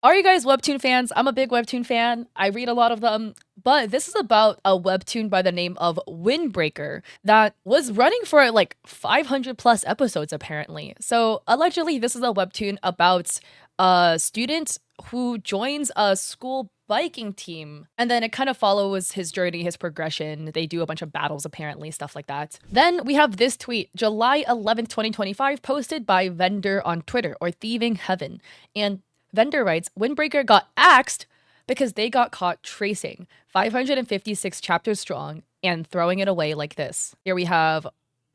Are you guys Webtoon fans? I'm a big Webtoon fan. I read a lot of them. But this is about a Webtoon by the name of Windbreaker that was running for like 500 plus episodes, apparently. So, allegedly, this is a Webtoon about a student who joins a school biking team. And then it kind of follows his journey, his progression. They do a bunch of battles, apparently, stuff like that. Then we have this tweet, July 11th, 2025, posted by Vendor on Twitter, or Thieving Heaven. And Vendor writes, Windbreaker got axed because they got caught tracing 556 chapters strong and throwing it away like this. Here we have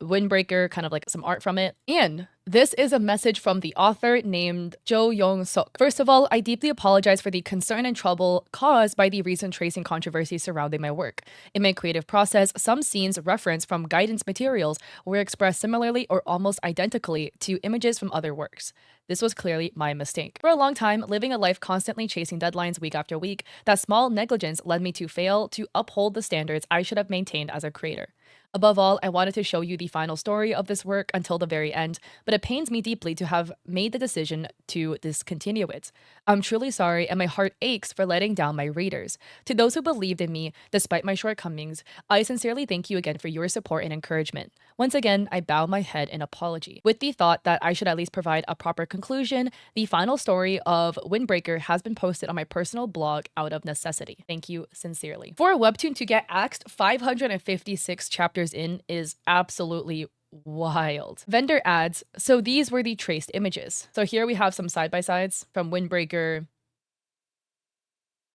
Windbreaker, kind of like some art from it. And this is a message from the author named Jo Young-suk. First of all, I deeply apologize for the concern and trouble caused by the recent tracing controversy surrounding my work. In my creative process, some scenes referenced from guidance materials were expressed similarly or almost identically to images from other works. This was clearly my mistake. For a long time, living a life constantly chasing deadlines week after week, that small negligence led me to fail to uphold the standards I should have maintained as a creator. Above all, I wanted to show you the final story of this work until the very end, but it pains me deeply to have made the decision to discontinue it. I'm truly sorry, and my heart aches for letting down my readers. To those who believed in me, despite my shortcomings, I sincerely thank you again for your support and encouragement. Once again, I bow my head in apology. With the thought that I should at least provide a proper conclusion, the final story of Windbreaker has been posted on my personal blog out of necessity. Thank you sincerely. For a webtoon to get axed 556 chapters in is absolutely wild. Vendor adds, so these were the traced images. So here we have some side-by-sides from Windbreaker.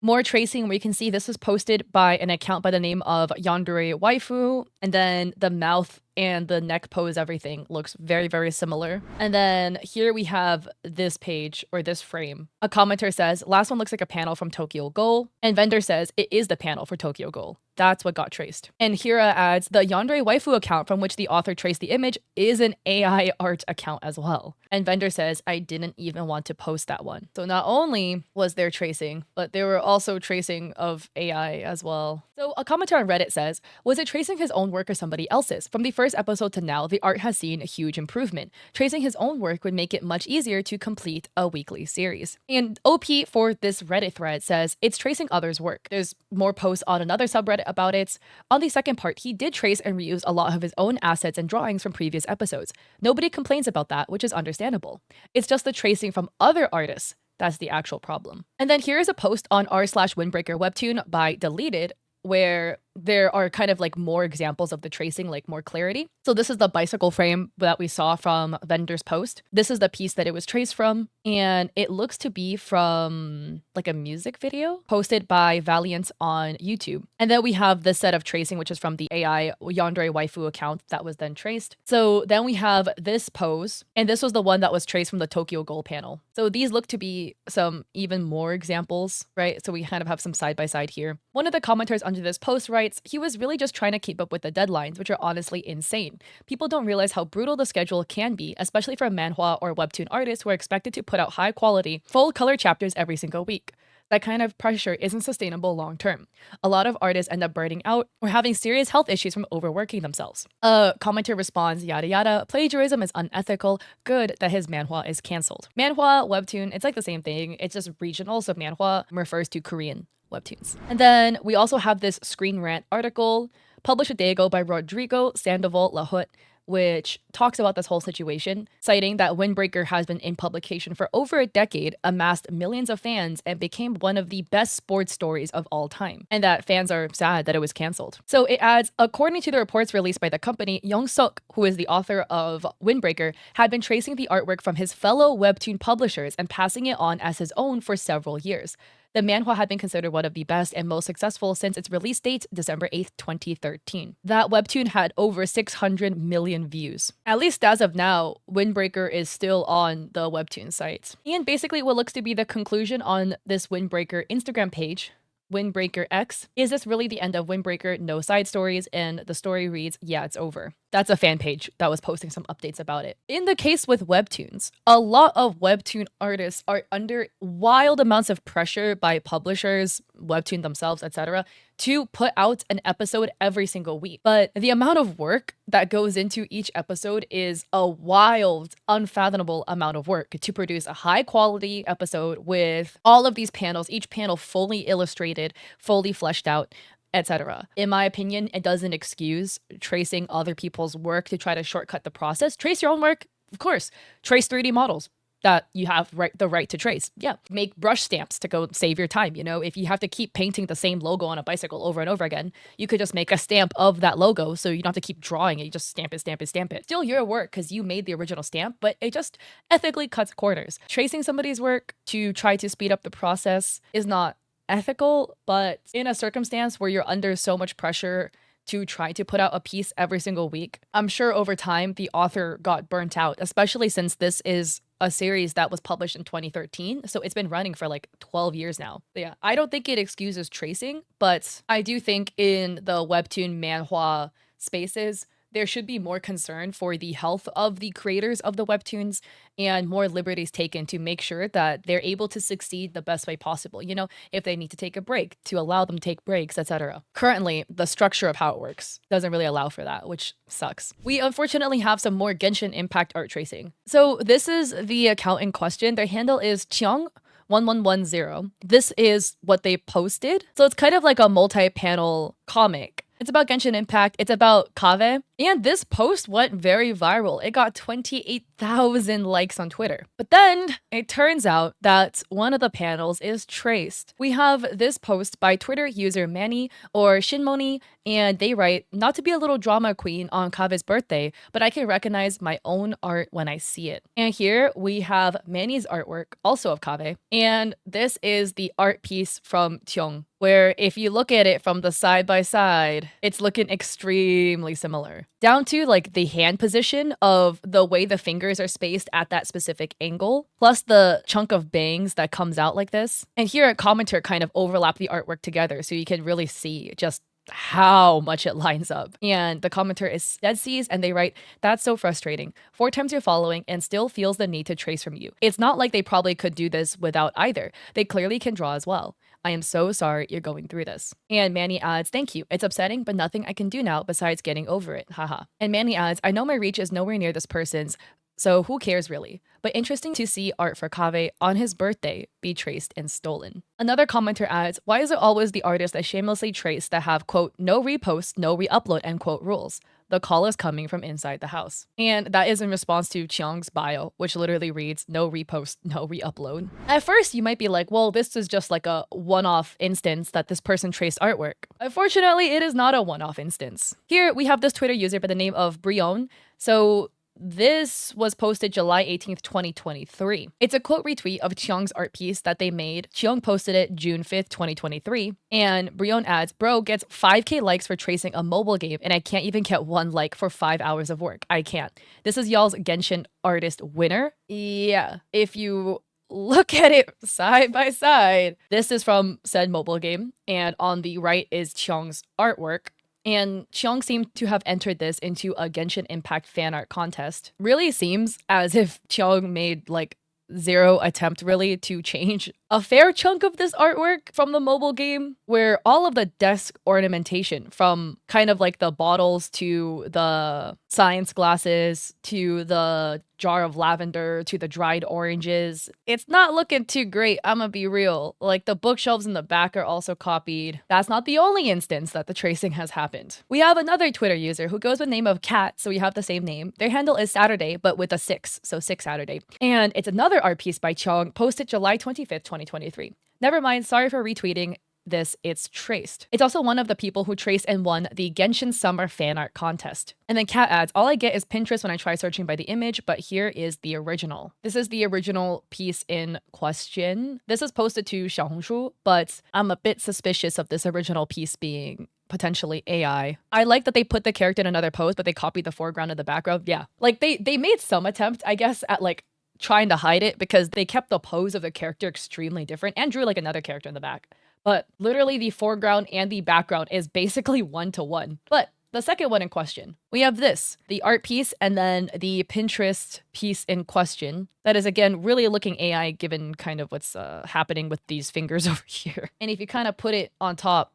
More tracing where you can see this was posted by an account by the name of Yandere Waifu, and then the mouth and the neck pose, everything looks very, very similar. And then here we have this page, or this frame. A commenter says, last one looks like a panel from Tokyo Ghoul, and Vendor says it is the panel for Tokyo Ghoul. That's what got traced. And Hira adds, the Yandere Waifu account from which the author traced the image is an AI art account as well. And Vendor says, I didn't even want to post that one. So not only was there tracing, but there were also tracing of AI as well. So a commenter on Reddit says, was it tracing his own work or somebody else's? From the first episode to now, the art has seen a huge improvement. Tracing his own work would make it much easier to complete a weekly series. And OP for this Reddit thread says, it's tracing others' work. There's more posts on another subreddit about it. On the second part, he did trace and reuse a lot of his own assets and drawings from previous episodes. Nobody complains about that, which is understandable. It's just the tracing from other artists that's the actual problem. And then here is a post on r/Windbreaker Webtoon by Deleted, where there are kind of like more examples of the tracing, like more clarity. So this is the bicycle frame that we saw from Vendor's post. This is the piece that it was traced from, and it looks to be from like a music video posted by Valiant on YouTube. And then we have this set of tracing, which is from the AI Yandere Waifu account that was then traced. So then we have this pose, and this was the one that was traced from the Tokyo Ghoul panel. So these look to be some even more examples, right? So we kind of have some side by side here. One of the commenters under this post writes, he was really just trying to keep up with the deadlines, which are honestly insane. People don't realize how brutal the schedule can be, especially for manhwa or webtoon artists who are expected to put out high quality, full color chapters every single week. That kind of pressure isn't sustainable long term. A lot of artists end up burning out or having serious health issues from overworking themselves. A commenter responds, yada yada, plagiarism is unethical, good that his manhwa is cancelled. Manhwa, webtoon, it's like the same thing, it's just regional, so manhwa refers to Korean webtoons. And then we also have this Screen Rant article published a day ago by Rodrigo Sandoval Lahut, which talks about this whole situation, citing that Windbreaker has been in publication for over a decade, amassed millions of fans, and became one of the best sports stories of all time, and that fans are sad that it was cancelled. So it adds, according to the reports released by the company, Young-suk, who is the author of Windbreaker, had been tracing the artwork from his fellow webtoon publishers and passing it on as his own for several years. The manhwa had been considered one of the best and most successful since its release date, December 8th, 2013. That webtoon had over 600 million views. At least as of now, Windbreaker is still on the webtoon site. And basically what looks to be the conclusion on this Windbreaker Instagram page, Windbreaker X, is this really the end of Windbreaker? No side stories, and the story reads, yeah, it's over. That's a fan page that was posting some updates about it. In the case with webtoons, a lot of webtoon artists are under wild amounts of pressure by publishers, webtoon themselves, etc., to put out an episode every single week. But the amount of work that goes into each episode is a wild, unfathomable amount of work to produce a high quality episode with all of these panels, each panel fully illustrated, fully fleshed out, etc. In my opinion, it doesn't excuse tracing other people's work to try to shortcut the process. Trace your own work, of course. Trace 3D models that you have the right to trace. Yeah. Make brush stamps to go save your time. You know, if you have to keep painting the same logo on a bicycle over and over again, you could just make a stamp of that logo so you don't have to keep drawing it. You just stamp it, stamp it, stamp it. Still your work because you made the original stamp, but it just ethically cuts corners. Tracing somebody's work to try to speed up the process is not ethical, but in a circumstance where you're under so much pressure to try to put out a piece every single week, I'm sure over time the author got burnt out, especially since this is a series that was published in 2013. So it's been running for like 12 years now. But yeah, I don't think it excuses tracing, but I do think in the webtoon manhwa spaces, there should be more concern for the health of the creators of the webtoons and more liberties taken to make sure that they're able to succeed the best way possible. You know, if they need to take a break, to allow them to take breaks, etc. Currently, the structure of how it works doesn't really allow for that, which sucks. We unfortunately have some more Genshin Impact art tracing. So this is the account in question. Their handle is Cheong1110. This is what they posted. So it's kind of like a multi-panel comic. It's about Genshin Impact. It's about Kave. And this post went very viral. It got 28,000 likes on Twitter. But then it turns out that one of the panels is traced. We have this post by Twitter user Manny or Shinmoni, and they write, "Not to be a little drama queen on Kave's birthday, but I can recognize my own art when I see it." And here we have Manny's artwork, also of Kave. And this is the art piece from Cheong, where if you look at it from the side by side, it's looking extremely similar. Down to like the hand position of the way the fingers are spaced at that specific angle, plus the chunk of bangs that comes out like this. And here a commenter kind of overlap the artwork together so you can really see just how much it lines up. And the commenter is dead seas and they write, "That's so frustrating. 4 times you're following and still feels the need to trace from you. It's not like they probably could do this without either. They clearly can draw as well. I am so sorry you're going through this." And Manny adds, "Thank you. It's upsetting, but nothing I can do now besides getting over it. Haha." And Manny adds, "I know my reach is nowhere near this person's, so who cares really? But interesting to see art for Kave on his birthday be traced and stolen." Another commenter adds, "Why is it always the artists that shamelessly trace that have, quote, no repost, no re-upload, end quote rules? The call is coming from inside the house." And that is in response to Cheong's bio, which literally reads, "No repost, no re-upload." At first, you might be like, well, this is just like a one-off instance that this person traced artwork. Unfortunately, it is not a one-off instance. Here, we have this Twitter user by the name of Brion. So this was posted July 18th, 2023. It's a quote retweet of Cheong's art piece that they made. Cheong posted it June 5th, 2023. And Brion adds, "Bro gets 5K likes for tracing a mobile game and I can't even get 1 like for 5 hours of work. I can't. This is y'all's Genshin artist winner." Yeah, if you look at it side by side, this is from said mobile game. And on the right is Cheong's artwork. And Cheong seemed to have entered this into a Genshin Impact fan art contest. Really seems as if Cheong made like zero attempt really to change a fair chunk of this artwork from the mobile game, where all of the desk ornamentation from kind of like the bottles to the science glasses to the jar of lavender to the dried oranges, it's not looking too great, I'ma be real. Like the bookshelves in the back are also copied. That's not the only instance that the tracing has happened. We have another Twitter user who goes with the name of Cat, so we have the same name. Their handle is Saturday, but with a 6, so 6 Saturday. And it's another art piece by Cheong, posted July 25th, 2023. Never mind, sorry for retweeting this, it's traced. It's also one of the people who traced and won the Genshin Summer Fan Art Contest. And then Kat adds, "All I get is Pinterest when I try searching by the image, but here is the original." This is the original piece in question. This is posted to Xiaohongshu, but I'm a bit suspicious of this original piece being potentially AI. I like that they put the character in another pose, but they copied the foreground and the background. Yeah, like they made some attempt, I guess, at like trying to hide it because they kept the pose of the character extremely different and drew like another character in the back. But literally the foreground and the background is basically 1-to-1. But the second one in question. We have this, the art piece, and then the Pinterest piece in question. That is, again, really looking AI given kind of what's happening with these fingers over here. And if you kind of put it on top,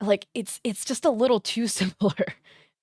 like, it's just a little too similar.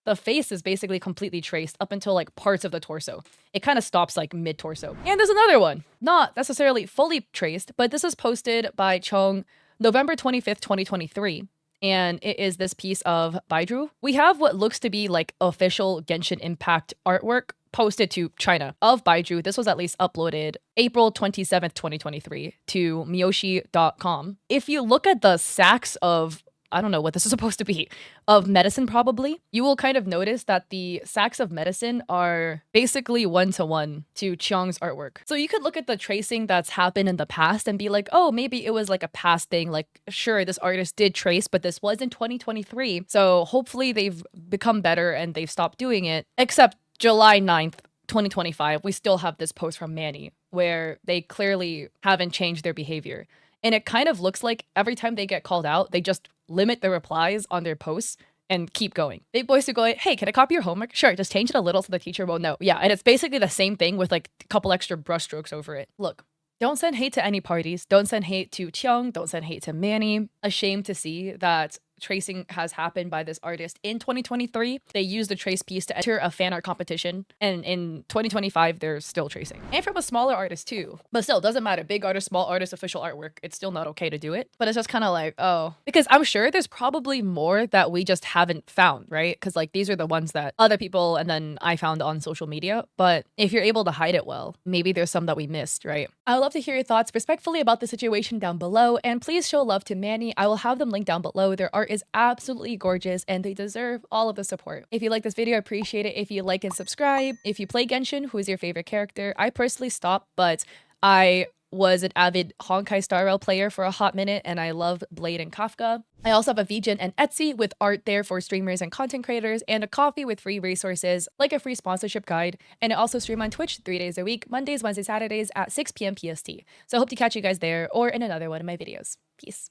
The face is basically completely traced up until like parts of the torso. It kind of stops like mid-torso. And there's another one, not necessarily fully traced, but this is posted by Chung November 25th, 2023. And it is this piece of Baizhu. We have what looks to be like official Genshin Impact artwork posted to China of Baizhu. This was at least uploaded April 27th, 2023 to miyoshi.com. If you look at the sacks of, I don't know what this is supposed to be, of medicine probably, you will kind of notice that the sacks of medicine are basically one-to-one to Chiang's artwork. So you could look at the tracing that's happened in the past and be like, oh, maybe it was like a past thing. Like, sure, this artist did trace, but this was in 2023. So hopefully they've become better and they've stopped doing it. Except July 9th, 2025, we still have this post from Manny where they clearly haven't changed their behavior. And it kind of looks like every time they get called out, they just limit the replies on their posts and keep going. They boys to go, hey, can I copy your homework? Sure, just change it a little so the teacher won't know. Yeah, and it's basically the same thing with like a couple extra brushstrokes over it. Look, don't send hate to any parties. Don't send hate to Chiang. Don't send hate to Manny. Ashamed to see that tracing has happened by this artist in 2023. They used the trace piece to enter a fan art competition, and in 2025 they're still tracing. And from a smaller artist too. But still, doesn't matter. Big artist, small artist, official artwork, it's still not okay to do it. But it's just kind of like, oh, because I'm sure there's probably more that we just haven't found, right? Because like these are the ones that other people and then I found on social media. But if you're able to hide it well, maybe there's some that we missed, right? I would love to hear your thoughts respectfully about the situation down below, and please show love to Manny. I will have them linked down below. Their art is absolutely gorgeous and they deserve all of the support. If you like this video, I appreciate it if you like and subscribe. If you play Genshin, who is your favorite character? I personally stopped, but I was an avid Honkai Star Rail player for a hot minute and I love Blade and Kafka. I also have a VGen and Etsy with art there for streamers and content creators, and a coffee with free resources like a free sponsorship guide. And I also stream on Twitch 3 days a week, Mondays, Wednesdays, Saturdays at 6 p.m. PST. So I hope to catch you guys there or in another one of my videos. Peace.